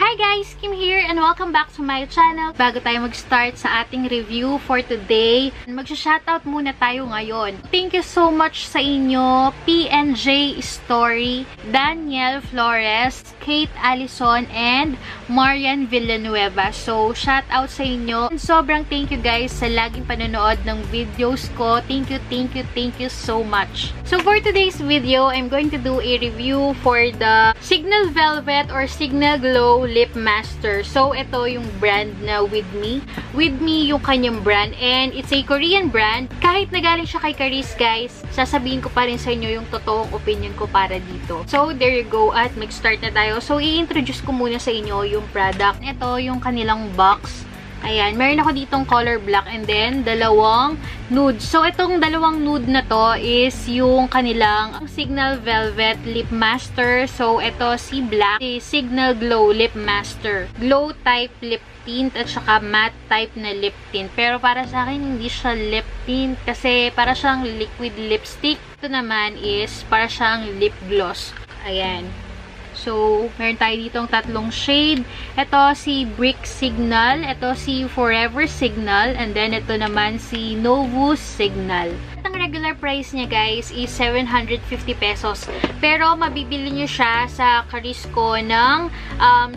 Hi guys! Kim here and welcome back to my channel. Bago tayo mag-start sa ating review for today, mag-shoutout muna tayo ngayon. Thank you so much sa inyo, PNJ Story, Daniel Flores, Kate Allison, and Marian Villanueva. So, shoutout sa inyo. And sobrang thank you guys sa laging panonood ng videos ko. Thank you so much. So, for today's video, I'm going to do a review for the Signal Velvet or Signal Glow Lip Master. So, ito yung brand na With Me. With Me yung kanyang brand. And it's a Korean brand. Kahit nagaling siya kay Caris, guys, sasabihin ko pa rin sa inyo yung totoong opinion ko para dito. So, there you go. At mag-start na tayo. So, i-introduce ko muna sa inyo yung product. Ito yung kanilang box. Ayan, meron ako ditong color black and then dalawang nude. So, itong dalawang nude na to is yung kanilang Signal Velvet Lip Master. So, ito si black, si Signal Glow Lip Master. Glow type lip tint at saka matte type na lip tint. Pero para sa akin, hindi siya lip tint kasi para siyang liquid lipstick. Ito naman is para siyang lip gloss. Ayan. So, meron tayo ditong tatlong shade. Ito si Brick Signal. Ito si Forever Signal. And then, ito naman si Novus Signal. Ang regular price niya, guys, is 750 pesos. Pero, mabibili nyo siya sa Carisco ng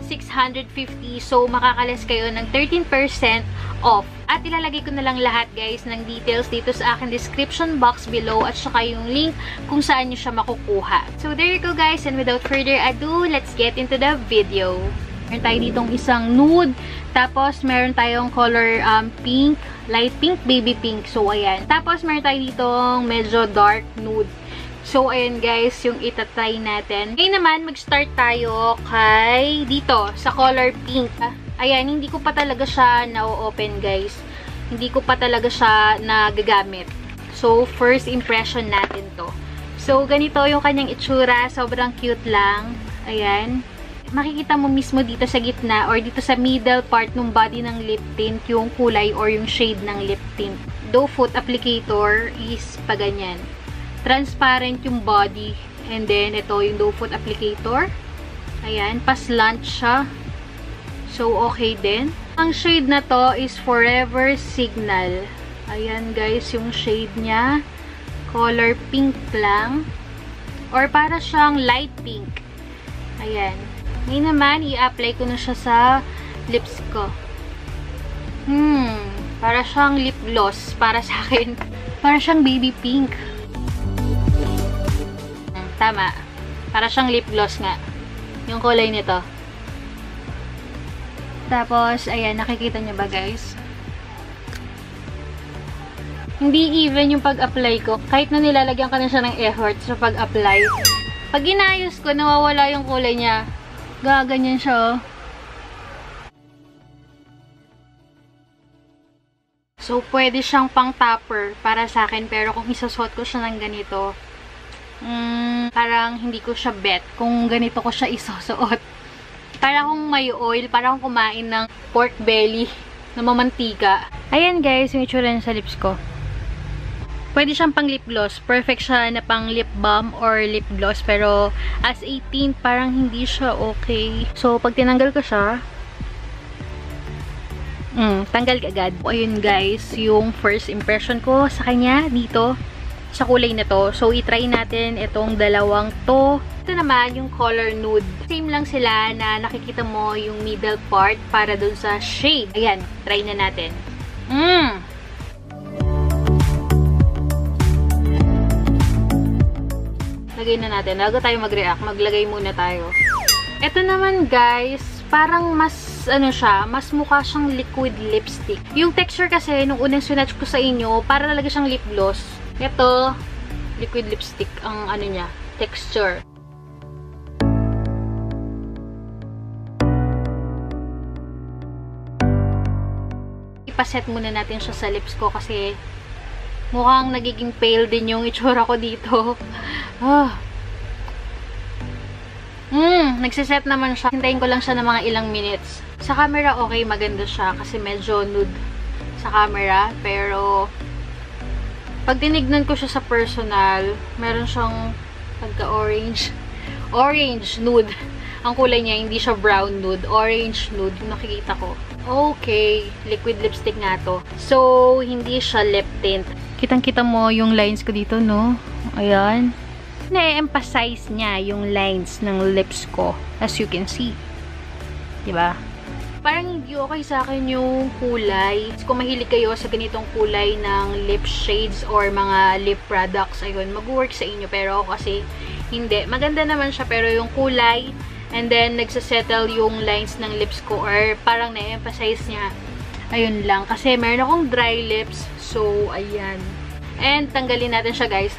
650. So, makakalas kayo ng 13% off. At ilalagay ko na lang lahat, guys, ng details dito sa aking description box below at saka yung link kung saan nyo siya makukuha. So, there you go, guys. And without further ado, let's get into the video. Meron tayo ditong isang nude. Tapos, meron tayong color pink, light pink, baby pink. So, ayan. Tapos, meron tayo ditong medyo dark nude. So, ayan, guys, yung itatry natin. Ngayon naman, mag-start tayo kay dito, sa color pink. Ayan, hindi ko pa talaga siya na-open, guys. Hindi ko pa talaga siya nagagamit. So, first impression natin to. So, ganito yung kanyang itsura. Sobrang cute lang. Ayan. Makikita mo mismo dito sa gitna or dito sa middle part ng body ng lip tint yung kulay or yung shade ng lip tint. Doe Foot Applicator is paganyan. Transparent yung body. And then, ito yung Doe Foot Applicator. Ayan. Pa-slant siya. So, okay din. Ang shade na to is Forever Signal. Ayan, guys, yung shade niya. Color pink lang. Or para siyang light pink. Ayan. Ngayon naman, i-apply ko na siya sa lips ko. Para siyang lip gloss. Para sa akin. Para siyang baby pink. Tama. Para siyang lip gloss nga. Yung kulay nito. Tapos, ayan, nakikita niyo ba, guys? Hindi even yung pag-apply ko. Kahit na nilalagyan ka na siya ng effort sa pag-apply. Pag inayos ko, nawawala yung kulay niya. Gaganyan siya, oh. So, pwede siyang pang-topper para sa akin. Pero kung isasuot ko siya ng ganito, parang hindi ko siya bet kung ganito ko siya isusuot. Para akong may oil, para akong kumain ng pork belly na mamantika. Ayan, guys, yung itsura niya sa lips ko. Pwede siyang pang lip gloss. Perfect siya na pang lip balm or lip gloss. Pero as a tint, parang hindi siya okay. So, pag tinanggal ko siya, tanggal agad. Ayun, guys, yung first impression ko sa kanya dito sa kulay na to. So, i-try natin itong dalawang to. Ito naman yung color nude. Same lang sila na nakikita mo yung middle part para dun sa shade. Ayan, try na natin. Lagay na natin. Bago tayo mag-react, maglagay muna tayo. Ito naman, guys, parang mas, mas mukha siyang liquid lipstick. Yung texture kasi, nung unang swatch ko sa inyo, para talaga siyang lip gloss. Ito, liquid lipstick ang niya, texture. Ipaset muna natin siya sa lips ko kasi mukhang nagiging pale din yung itsura ko dito. Nagsiset naman siya. Hintayin ko lang siya ng mga ilang minutes. Sa camera, okay, maganda siya kasi medyo nude sa camera. Pero, pag tinignan ko siya sa personal, meron siyang pagka-orange. Orange nude. ang kulay niya, hindi siya brown nude, orange nude, yung nakikita ko. Okay, liquid lipstick nga to. So, hindi siya lip tint. Kitang-kita mo yung lines ko dito, no? Ayan. Na-emphasize niya yung lines ng lips ko, as you can see. Diba? Parang hindi okay sa akin yung kulay. Kung mahilig kayo sa ganitong kulay ng lip shades or mga lip products, ayun, mag-work sa inyo. Pero ako kasi, hindi. Maganda naman siya, pero yung kulay, and then, nagsasettle yung lines ng lips ko, or parang na-emphasize niya. Ayun lang. Kasi meron akong dry lips, so, ayan. And, tanggalin natin siya, guys.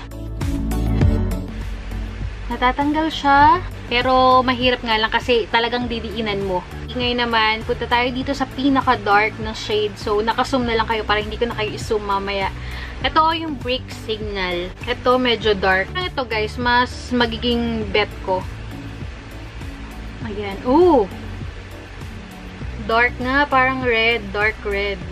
Natatanggal siya, pero mahirap nga lang kasi talagang didiinan mo. Ngayon naman, punta tayo dito sa pinaka-dark na shade. So, naka-zoom na lang kayo para hindi ko na kayo i-zoom mamaya. Ito yung Brick Signal. Ito, medyo dark. Ito, guys, mas magiging bet ko. Ayan. Ooh! Dark na, parang red. Dark red.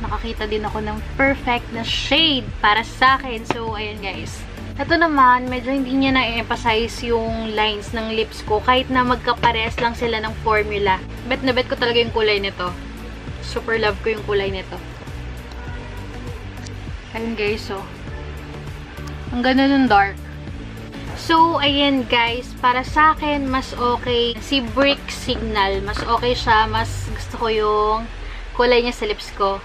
Nakakita din ako ng perfect na shade para sa akin. So, ayan guys. Ito naman, medyo hindi niya na-emphasize yung lines ng lips ko. Kahit na magkapares lang sila ng formula. Bet na bet ko talaga yung kulay nito. Super love ko yung kulay nito. Ayun guys, so. Ang ganda ng dark. So, ayan guys. Para sa akin, mas okay si Brick Signal. Mas okay siya. Mas gusto ko yung kulay niya sa lips ko.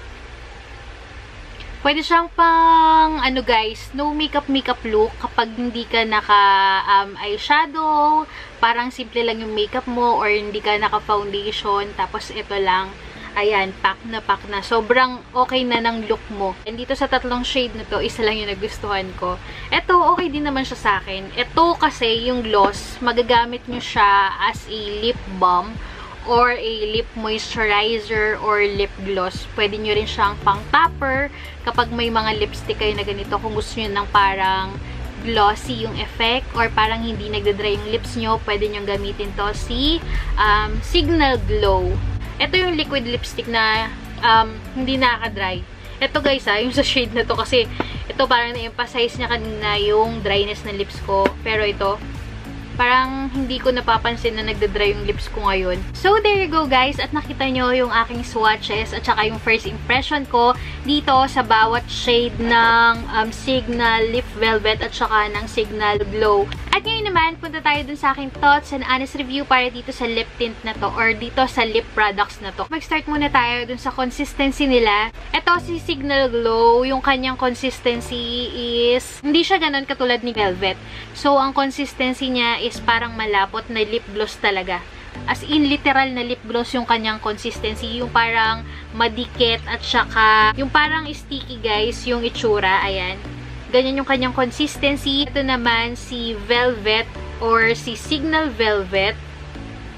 Pwede siyang pang, ano guys, no makeup look kapag hindi ka naka eyeshadow, parang simple lang yung makeup mo, or hindi ka naka foundation, tapos ito lang, ayan, pack na. Sobrang okay na ng look mo. And dito sa tatlong shade na to, isa lang yung nagustuhan ko. Ito, okay din naman siya sa akin. Ito kasi, yung gloss, magagamit nyo siya as a lip balm, or a lip moisturizer or lip gloss. Pwede nyo rin siyang pang topper kapag may mga lipstick kayo na ganito. Kung gusto nyo ng parang glossy yung effect or parang hindi nagdadry yung lips nyo, pwede nyo gamitin to si Signal Glow. Ito yung liquid lipstick na hindi nakaka-dry. Ito guys yung sa shade na to kasi ito parang na-emphasize niya kanina yung dryness ng lips ko. Pero ito, parang hindi ko napapansin na nagdadry yung lips ko ngayon. So, there you go guys. At nakita nyo yung aking swatches at saka yung first impression ko dito sa bawat shade ng Signal Lip Velvet at saka ng Signal Glow. At ngayon naman, punta tayo dun sa aking thoughts and honest review para dito sa lip tint na to or dito sa lip products na to. Mag-start muna tayo dun sa consistency nila. Ito si Signal Glow, yung kanyang consistency is hindi siya ganun katulad ni Velvet. So, ang consistency niya is parang malapot na lip gloss talaga. As in, literal na lip gloss yung kanyang consistency. Yung parang madikit at saka yung parang sticky guys, yung itsura. Ayan. Ganyan yung kanyang consistency. Ito naman si Velvet or si Signal Velvet.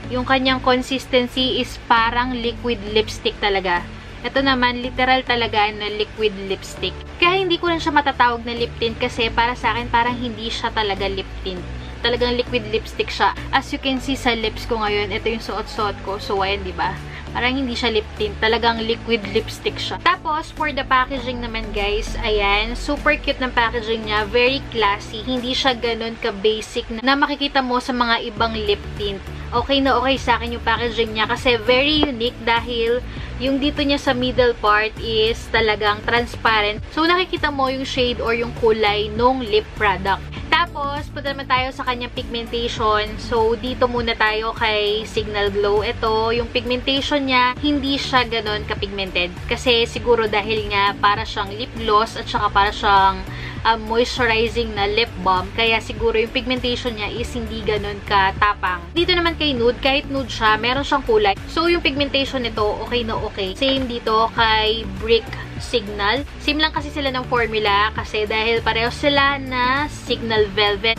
Yung kanyang consistency is parang liquid lipstick talaga. Ito naman, literal talaga na liquid lipstick. Kaya hindi ko rin siya matatawag na lip tint kasi para sa akin parang hindi siya talaga lip tint. Talagang liquid lipstick siya. As you can see sa lips ko ngayon, ito yung suot-suot ko. So, ayan, diba? Parang hindi siya lip tint. Talagang liquid lipstick siya. Tapos, for the packaging naman, guys, ayan, super cute ng packaging niya. Very classy. Hindi siya ganun ka-basic na makikita mo sa mga ibang lip tint. Okay na okay sa akin yung packaging niya kasi very unique dahil yung dito niya sa middle part is talagang transparent. So, nakikita mo yung shade or yung kulay nung lip product. Tapos, punta naman tayo sa kanyang pigmentation. So, dito muna tayo kay Signal Glow. Ito, yung pigmentation niya, hindi siya ganon ka-pigmented. Kasi siguro dahil nga para siyang lip gloss at saka para siyang moisturizing na lip balm. Kaya siguro yung pigmentation niya is hindi ganon ka-tapang. Dito naman kay nude, kahit nude siya, meron siyang kulay. So, yung pigmentation nito, okay na okay. Same dito kay Brick Signal. Same lang kasi sila ng formula kasi dahil pareho sila na Signal Velvet.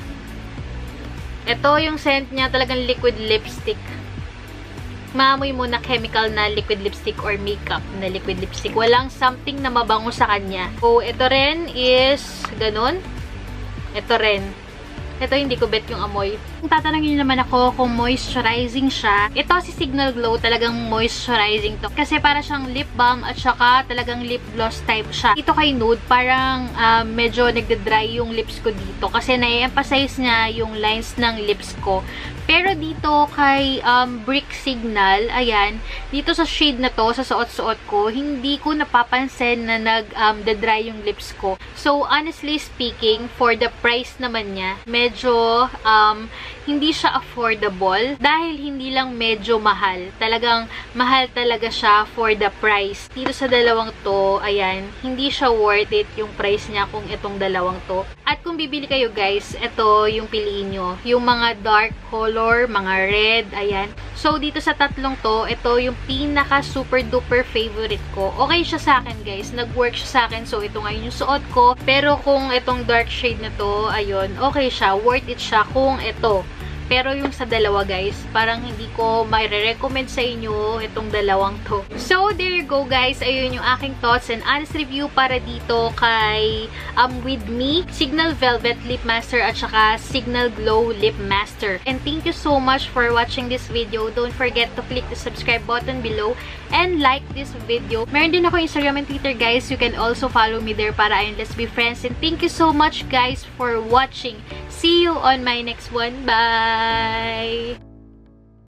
Ito yung scent niya, talagang liquid lipstick. Maamoy mo na chemical na liquid lipstick or makeup na liquid lipstick. Walang something na mabango sa kanya. So, ito rin is ganun. Ito rin. Ito hindi ko bet yung amoy. Kung tatanungin niyo naman ako kung moisturizing siya, ito si Signal Glow talagang moisturizing to. Kasi para siyang lip balm at saka talagang lip gloss type siya. Ito kay Nude, parang medyo nagda-dry yung lips ko dito. Kasi na-emphasize niya yung lines ng lips ko. Pero dito kay Brick Signal, ayan, dito sa shade na to, sa suot-suot ko, hindi ko napapansin na nag-dry yung lips ko. So, honestly speaking, for the price naman niya, medyo hindi siya affordable dahil hindi lang medyo mahal. Talagang mahal talaga siya for the price. Dito sa dalawang to, ayan, hindi siya worth it yung price niya kung itong dalawang to. At kung bibili kayo guys, ito yung piliin nyo. Yung mga dark color, mga red, ayan. So, dito sa tatlong to, ito yung pinaka super duper favorite ko. Okay siya sa akin guys. Nag-work siya sa akin. So, ito ngayon yung suot ko. Pero kung itong dark shade na to, ayun, okay siya. Worth it siya kung ito. Pero yung sa dalawa guys, parang hindi ko mai-recommend sa inyo itong dalawang to. So, there you go guys. Ayun yung aking thoughts and honest review para dito kay With Me, Signal Velvet Lip Master at saka Signal Glow Lip Master. And thank you so much for watching this video. Don't forget to click the subscribe button below and like this video. Meron din ako Instagram and Twitter guys. You can also follow me there para ayun, let's be friends. And thank you so much guys for watching. See you on my next one. Bye!